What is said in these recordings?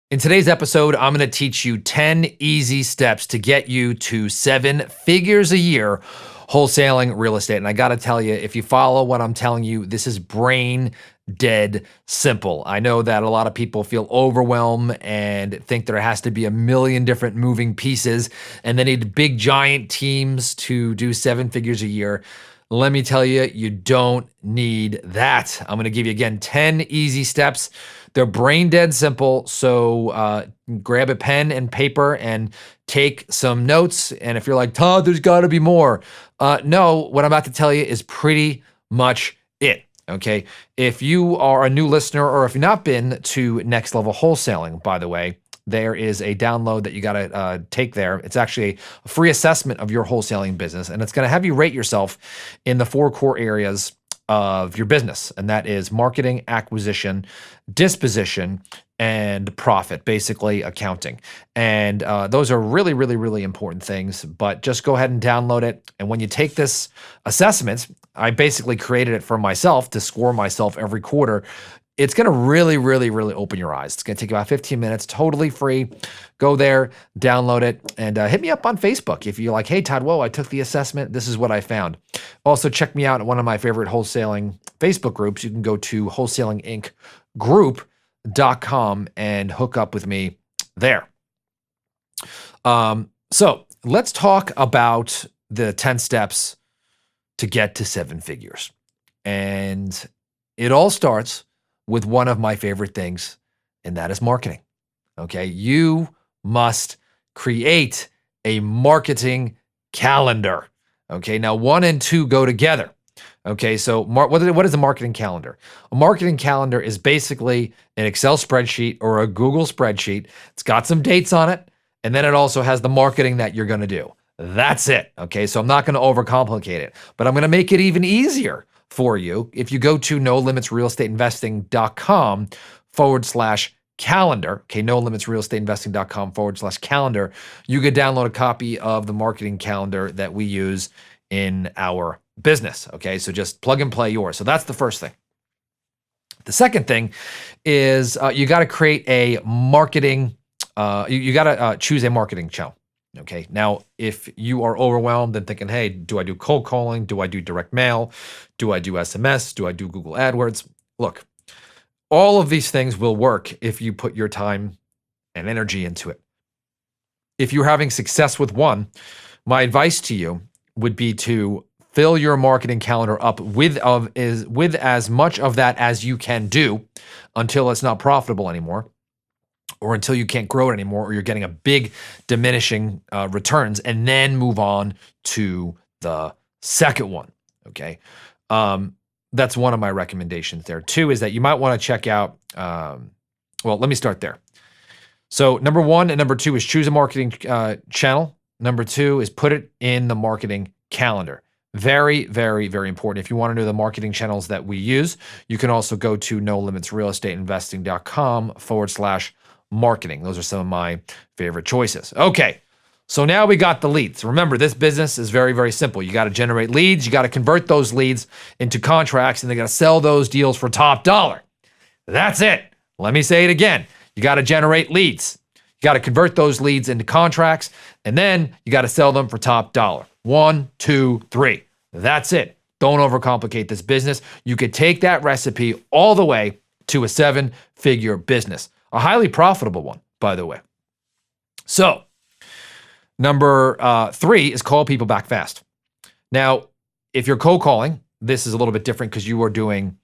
In today's episode, I'm going to teach you 10 easy steps to get you to 7 figures a year wholesaling real estate. And I got to tell you, if you follow what I'm telling you, this is brain dead simple. I know that a lot of people feel overwhelmed and think there has to be a million different moving pieces and they need big giant teams to do 7 figures a year. Let me tell you, you don't need that. I'm going to give you again 10 easy steps. They're brain dead simple. So grab a pen and paper and take some notes. And if you're like, Todd, there's got to be more. No, what I'm about to tell you is pretty much it. Okay. If you are a new listener or if you've not been to Next Level Wholesaling, by the way, there is a download that you got to take there. It's actually a free assessment of your wholesaling business, and it's going to have you rate yourself in the 4 core areas of your business, and that is marketing, acquisition, disposition, and profit, basically accounting. And those are really, really, really important things, but just go ahead and download it. And when you take this assessment, I basically created it for myself to score myself every quarter. It's going to really, really, really open your eyes. It's going to take about 15 minutes, totally free. Go there, download it, and hit me up on Facebook. If you're like, hey, Todd, whoa, I took the assessment. This is what I found. Also, check me out at one of my favorite wholesaling Facebook groups. You can go to wholesalingincgroup.com and hook up with me there. So let's talk about the 10 steps to get to 7 figures. And it all starts with one of my favorite things, and that is marketing. Okay, you must create a marketing calendar. Okay, now 1 and 2 go together. Okay, so what is a marketing calendar? A marketing calendar is basically an Excel spreadsheet or a Google spreadsheet. It's got some dates on it, and then it also has the marketing that you're going to do. That's it. Okay, so I'm not going to overcomplicate it, but I'm going to make it even easier for you. If you go to nolimitsrealestateinvesting.com/calendar, okay, nolimitsrealestateinvesting.com/calendar, you could download a copy of the marketing calendar that we use in our business. Okay, so just plug and play yours. So that's the first thing. The second thing is you got to create a marketing, you got to choose a marketing channel. Okay, now if you are overwhelmed and thinking, hey, do I do cold calling? Do I do direct mail? Do I do SMS? Do I do Google AdWords? Look, all of these things will work if you put your time and energy into it. If you're having success with one, my advice to you would be to fill your marketing calendar up with as much of that as you can do until it's not profitable anymore, or until you can't grow it anymore, or you're getting a big diminishing returns, and then move on to the second one, okay? That's one of my recommendations there. 2 is that you might want to check out, well, let me start there. So number 1 and number 2 is choose a marketing channel. Number 2 is put it in the marketing calendar. Very, very, very important. If you want to know the marketing channels that we use, you can also go to nolimitsrealestateinvesting.com/marketing. Those are some of my favorite choices. Okay, so now we got the leads. Remember, this business is very, very simple. You got to generate leads. You got to convert those leads into contracts, and they got to sell those deals for top dollar. That's it. Let me say it again. You got to generate leads. You got to convert those leads into contracts, and then you got to sell them for top dollar. 1, 2, 3. That's it. Don't overcomplicate this business. You could take that recipe all the way to a 7-figure business. A highly profitable one, by the way. So, number 3 is call people back fast. Now, if you're cold calling, this is a little bit different because you are doing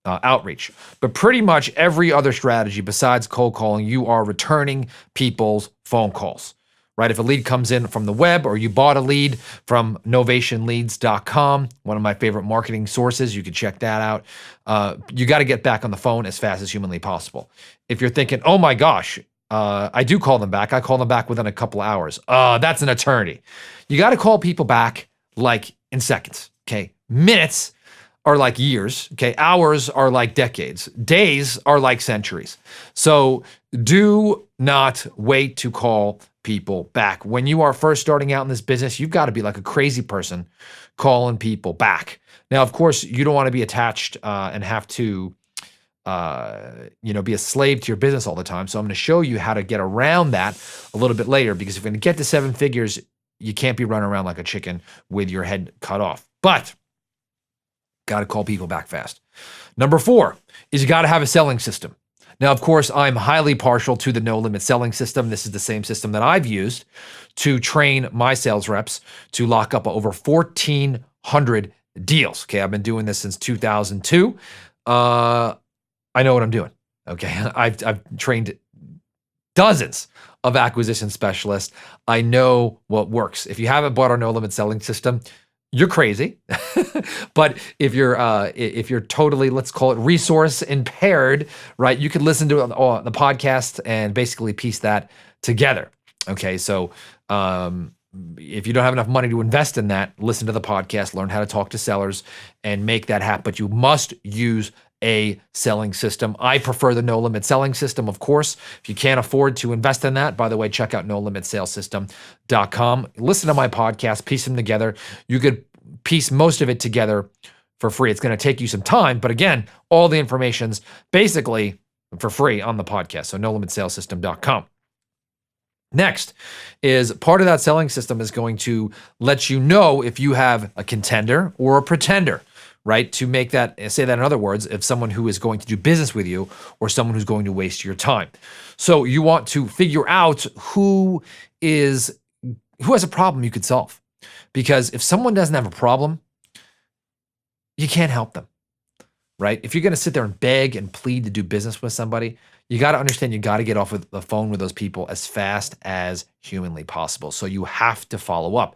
outreach. But pretty much every other strategy besides cold calling, you are returning people's phone calls. Right? If a lead comes in from the web, or you bought a lead from novationleads.com, one of my favorite marketing sources, you can check that out. You got to get back on the phone as fast as humanly possible. If you're thinking, oh my gosh, I do call them back. I call them back within a couple of hours. That's an eternity. You got to call people back like in seconds. Okay. Minutes are like years. Okay. Hours are like decades. Days are like centuries. So do not wait to call people back. When you are first starting out in this business, you've got to be like a crazy person calling people back. Now, of course, you don't want to be attached and have to be a slave to your business all the time. So I'm going to show you how to get around that a little bit later, because if you're going to get to 7 figures, you can't be running around like a chicken with your head cut off. But got to call people back fast. Number 4 is you got to have a selling system. Now, of course, I'm highly partial to the no limit selling system. This is the same system that I've used to train my sales reps to lock up over 1,400 deals. Okay, I've been doing this since 2002. I know what I'm doing. Okay, I've trained dozens of acquisition specialists. I know what works. If you haven't bought our no limit selling system, you're crazy. But if you're totally, let's call it resource impaired, right? You could listen to the podcast and basically piece that together. Okay, so if you don't have enough money to invest in that, listen to the podcast, learn how to talk to sellers, and make that happen. But you must use a selling system. I prefer the no limit selling system, of course. If you can't afford to invest in that, by the way, check out nolimitsalessystem.com. Listen to my podcast, piece them together. You could piece most of it together for free. It's going to take you some time, but again, all the information's basically for free on the podcast. So nolimitsalessystem.com. Next is part of that selling system is going to let you know if you have a contender or a pretender, right? To make that, say that in other words, if someone who is going to do business with you or someone who's going to waste your time. So you want to figure out who has a problem you could solve. Because if someone doesn't have a problem, you can't help them, right? If you're going to sit there and beg and plead to do business with somebody, you got to understand you got to get off with the phone with those people as fast as humanly possible. So you have to follow up.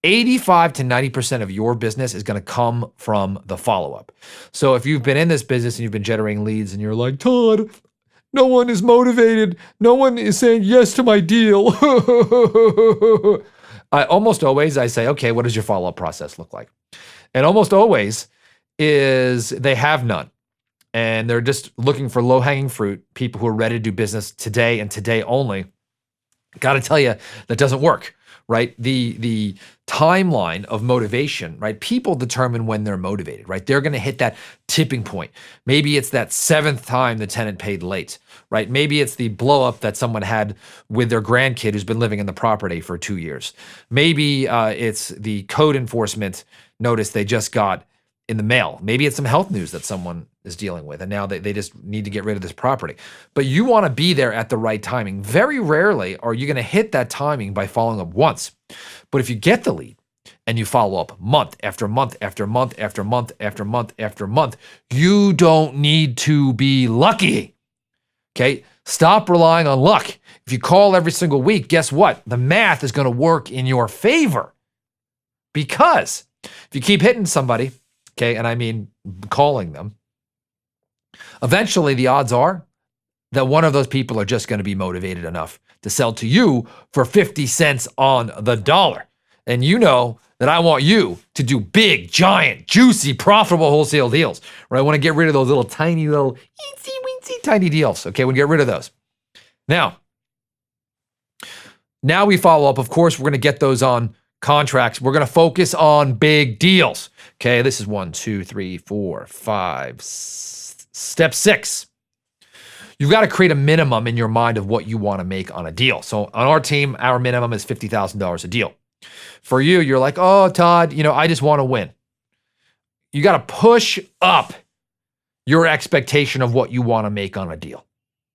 85 to 90% of your business is going to come from the follow-up. So if you've been in this business and you've been generating leads and you're like, Todd, no one is motivated. No one is saying yes to my deal. Almost always I say, okay, what does your follow-up process look like? And almost always is they have none. And they're just looking for low-hanging fruit, people who are ready to do business today and today only. Got to tell you, that doesn't work, right? The timeline of motivation, right? People determine when they're motivated, right? They're going to hit that tipping point. Maybe it's that 7th time the tenant paid late, right? Maybe it's the blow up that someone had with their grandkid who's been living in the property for 2 years. Maybe it's the code enforcement notice they just got in the mail. Maybe it's some health news that someone is dealing with, and now they just need to get rid of this property. But you want to be there at the right timing. Very rarely are you going to hit that timing by following up once. But if you get the lead and you follow up month after month after month after month after month after month, you don't need to be lucky. Okay? Stop relying on luck. If you call every single week, guess what? The math is going to work in your favor. Because if you keep hitting somebody, okay, and I mean calling them, eventually the odds are that one of those people are just going to be motivated enough to sell to you for 50 cents on the dollar. And you know that I want you to do big, giant, juicy, profitable wholesale deals, right? I want to get rid of those little tiny, little eensy weensy tiny deals, okay? We get rid of those. Now we follow up. Of course, we're going to get those on contracts. We're going to focus on big deals. Okay, this is 1, 2, 3, 4, 5. Step 6. You've got to create a minimum in your mind of what you want to make on a deal. So on our team, our minimum is $50,000 a deal. For you, you're like, oh, Todd, I just want to win. You got to push up your expectation of what you want to make on a deal.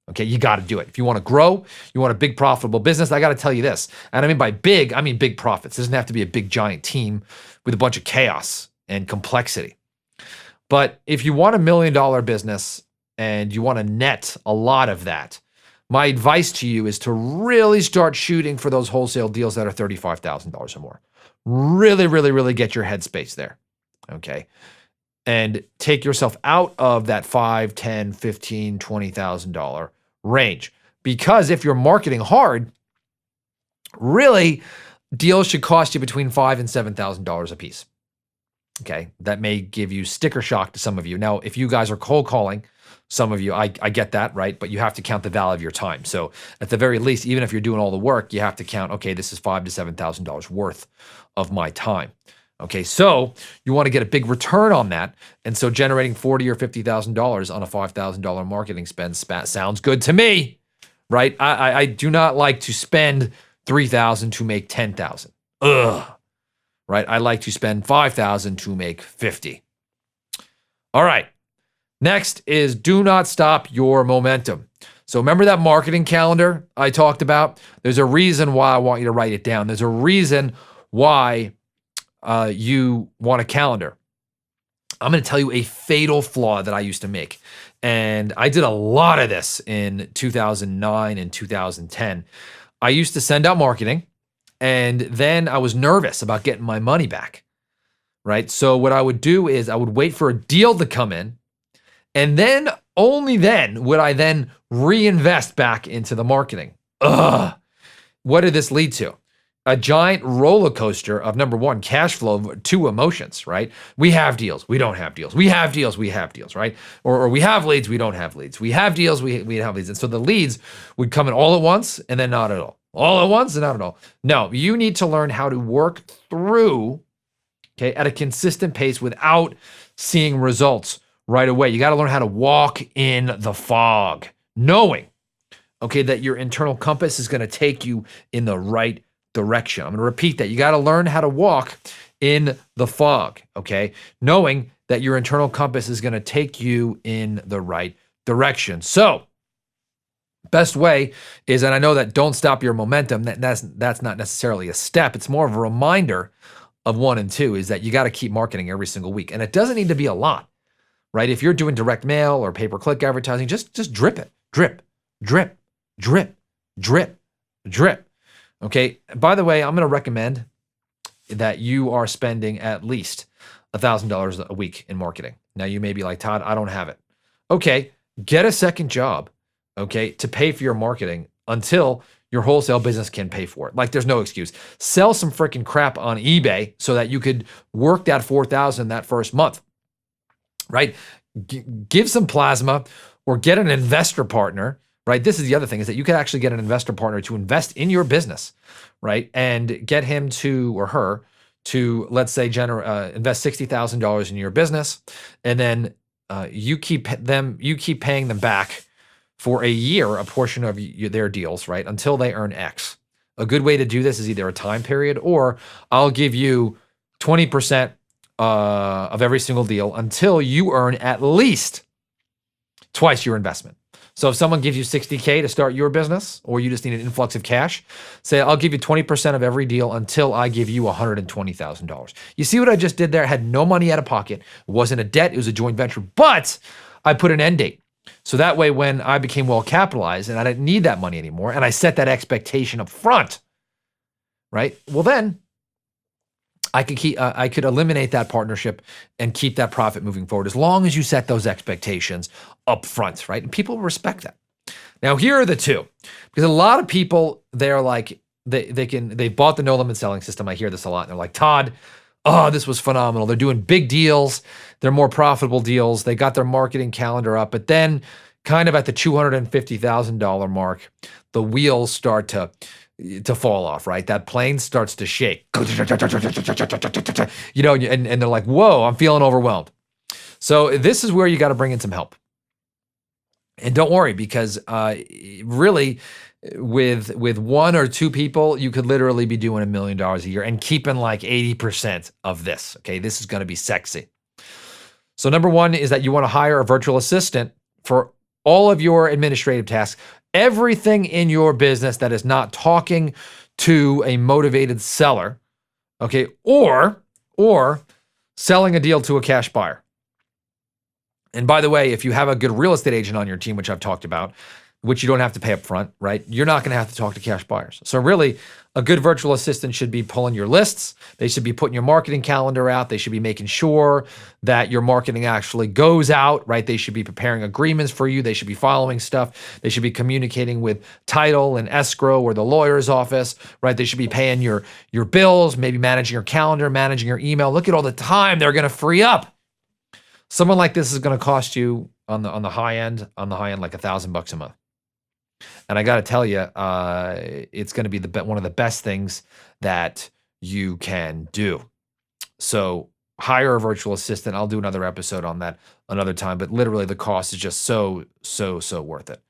Okay, you got to do it. If you want to grow, you want a big profitable business, I got to tell you this. And I mean by big, I mean big profits. It doesn't have to be a big giant team with a bunch of chaos and complexity. But if you want $1 million business and you want to net a lot of that, my advice to you is to really start shooting for those wholesale deals that are $35,000 or more. Really, really, really get your headspace there. Okay. And take yourself out of that $5, $10, $15, $20,000 range. Because if you're marketing hard, really, deals should cost you between $5,000 and $7,000 a piece. Okay, that may give you sticker shock to some of you. Now, if you guys are cold calling, some of you, I get that, right? But you have to count the value of your time. So at the very least, even if you're doing all the work, you have to count, okay, this is $5,000 to $7,000 worth of my time. Okay, so you want to get a big return on that. And so generating $40,000 or $50,000 on a $5,000 marketing spend sounds good to me, right? I do not like to spend $3,000 to make $10,000. Ugh, right? I like to spend $5,000 to make $50,000. All right. Next is do not stop your momentum. So remember that marketing calendar I talked about? There's a reason why I want you to write it down. There's a reason why you want a calendar. I'm going to tell you a fatal flaw that I used to make. And I did a lot of this in 2009 and 2010. I used to send out marketing, and then I was nervous about getting my money back, right? So what I would do is I would wait for a deal to come in, and then only then would I then reinvest back into the marketing. Ugh. What did this lead to? A giant roller coaster of, number one, cash flow, two, emotions, right? We have deals, we don't have deals. We have deals, we have deals, right? Or we have leads, we don't have leads. We have deals, we have leads. And so the leads would come in all at once and then not at all. All at once and not at all. No, you need to learn how to work through, okay, at a consistent pace without seeing results right away. You got to learn how to walk in the fog, knowing, okay, that your internal compass is going to take you in the right direction. I'm going to repeat that. You got to learn how to walk in the fog, okay? Knowing that your internal compass is going to take you in the right direction. So, best way is, and I know that don't stop your momentum, that's not necessarily a step. It's more of a reminder of 1 and 2 is that you got to keep marketing every single week. And it doesn't need to be a lot, right? If you're doing direct mail or pay-per-click advertising, just drip it. Drip, drip, drip, drip, drip. Okay, by the way, I'm going to recommend that you are spending at least $1,000 a week in marketing. Now, you may be like, Todd, I don't have it. Okay, get a second job, okay, to pay for your marketing until your wholesale business can pay for it. Like, there's no excuse. Sell some freaking crap on eBay so that you could work that $4,000 that first month, right? Give some plasma or get an investor partner, right? This is the other thing, is that you could actually get an investor partner to invest in your business, right? And get him to, or her to, let's say, invest $60,000 in your business. And then you keep paying them back for a year, a portion of their deals, right? Until they earn X. A good way to do this is either a time period, or I'll give you 20% of every single deal until you earn at least twice your investment. So if someone gives you $60K to start your business, or you just need an influx of cash, say, I'll give you 20% of every deal until I give you $120,000. You see what I just did there? I had no money out of pocket. It wasn't a debt. It was a joint venture, but I put an end date. So that way, when I became well capitalized and I didn't need that money anymore, and I set that expectation up front, right? Well, then I could eliminate that partnership and keep that profit moving forward, as long as you set those expectations up front, right? And people respect that. Now, here are the two, because a lot of people, they're like, they've bought the no limit selling system. I hear this a lot. And they're like, Todd, oh, this was phenomenal. They're doing big deals. They're more profitable deals. They got their marketing calendar up, but then kind of at the $250,000 mark, the wheels start to fall off, right? That plane starts to shake, you know, and they're like, whoa, I'm feeling overwhelmed. So this is where you got to bring in some help. And don't worry, because really with 1 or 2 people, you could literally be doing $1 million a year and keeping like 80% of this. Okay, this is going to be sexy. So number 1 is that you want to hire a virtual assistant for all of your administrative tasks. Everything in your business that is not talking to a motivated seller, okay, or selling a deal to a cash buyer. And by the way, if you have a good real estate agent on your team, which I've talked about, which you don't have to pay up front, right? You're not going to have to talk to cash buyers. So really, a good virtual assistant should be pulling your lists. They should be putting your marketing calendar out. They should be making sure that your marketing actually goes out, right? They should be preparing agreements for you. They should be following stuff. They should be communicating with title and escrow or the lawyer's office, right? They should be paying your bills, maybe managing your calendar, managing your email. Look at all the time they're going to free up. Someone like this is going to cost you on the high end, like $1,000 a month. And I got to tell you, it's going to be one of the best things that you can do. So hire a virtual assistant. I'll do another episode on that another time, but literally the cost is just so worth it.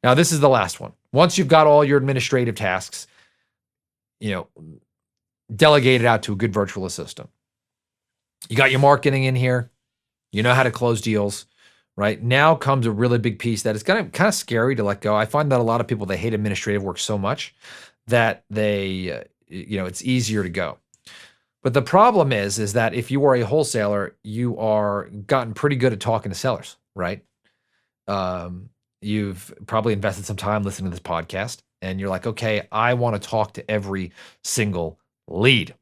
Now, this is the last one. Once you've got all your administrative tasks, delegated out to a good virtual assistant. You got your marketing in here. You know how to close deals, right? Now comes a really big piece that is kind of scary to let go. I find that a lot of people, they hate administrative work so much that they, it's easier to go. But the problem is that if you are a wholesaler, you are gotten pretty good at talking to sellers, right? You've probably invested some time listening to this podcast and you're like, okay, I want to talk to every single lead.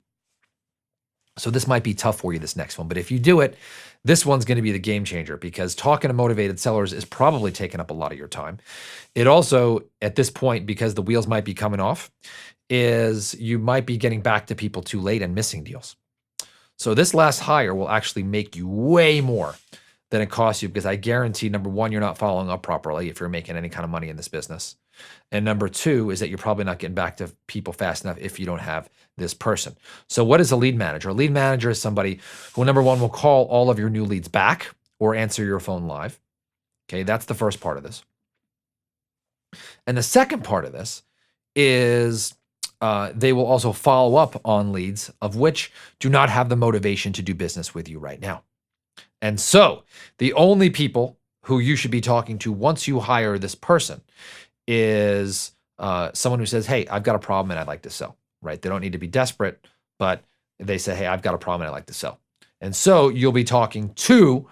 So this might be tough for you, this next one, but if you do it, this one's going to be the game changer because talking to motivated sellers is probably taking up a lot of your time. It also, at this point, because the wheels might be coming off, is you might be getting back to people too late and missing deals. So this last hire will actually make you way more than it costs you because I guarantee, number one, you're not following up properly if you're making any kind of money in this business. And number two is that you're probably not getting back to people fast enough if you don't have this person. So what is a lead manager? A lead manager is somebody who, number one, will call all of your new leads back or answer your phone live. Okay, that's the first part of this. And the second part of this is they will also follow up on leads of which do not have the motivation to do business with you right now. And so the only people who you should be talking to once you hire this person is someone who says, hey, I've got a problem and I'd like to sell, right? They don't need to be desperate, but they say, hey, I've got a problem and I'd like to sell. And so you'll be talking to,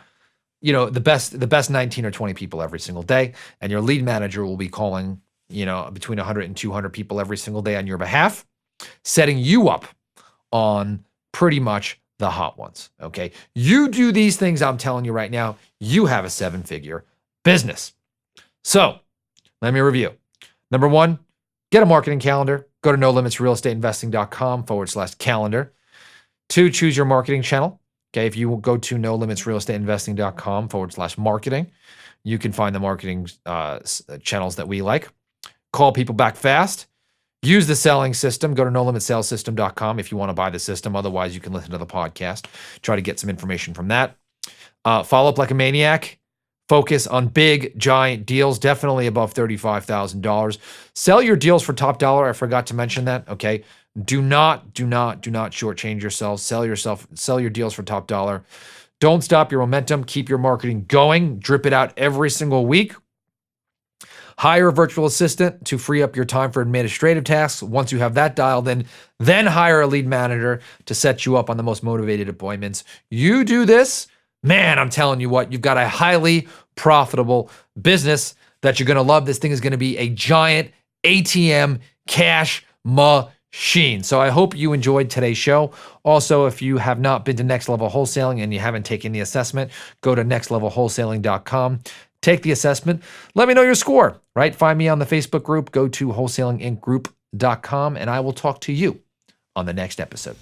the best 19 or 20 people every single day. And your lead manager will be calling, between 100 and 200 people every single day on your behalf, setting you up on pretty much the hot ones, okay? You do these things I'm telling you right now, you have a 7-figure business. So let me review. Number one, get a marketing calendar. Go to nolimitsrealestateinvesting.com/calendar. 2, choose your marketing channel. Okay, if you will go to nolimitsrealestateinvesting.com/marketing, you can find the marketing channels that we like. Call people back fast. Use the selling system. Go to nolimitsalessystem.com if you want to buy the system. Otherwise, you can listen to the podcast. Try to get some information from that. Follow up like a maniac. Focus on big, giant deals, definitely above $35,000. Sell your deals for top dollar. I forgot to mention that, okay? Do not shortchange yourselves. Sell your deals for top dollar. Don't stop your momentum. Keep your marketing going. Drip it out every single week. Hire a virtual assistant to free up your time for administrative tasks. Once you have that dialed in, then hire a lead manager to set you up on the most motivated appointments. You do this, man, I'm telling you what, you've got a highly profitable business that you're going to love. This thing is going to be a giant ATM cash machine. So I hope you enjoyed today's show. Also, if you have not been to Next Level Wholesaling and you haven't taken the assessment, go to nextlevelwholesaling.com. Take the assessment. Let me know your score, right? Find me on the Facebook group. Go to wholesalingincgroup.com, and I will talk to you on the next episode.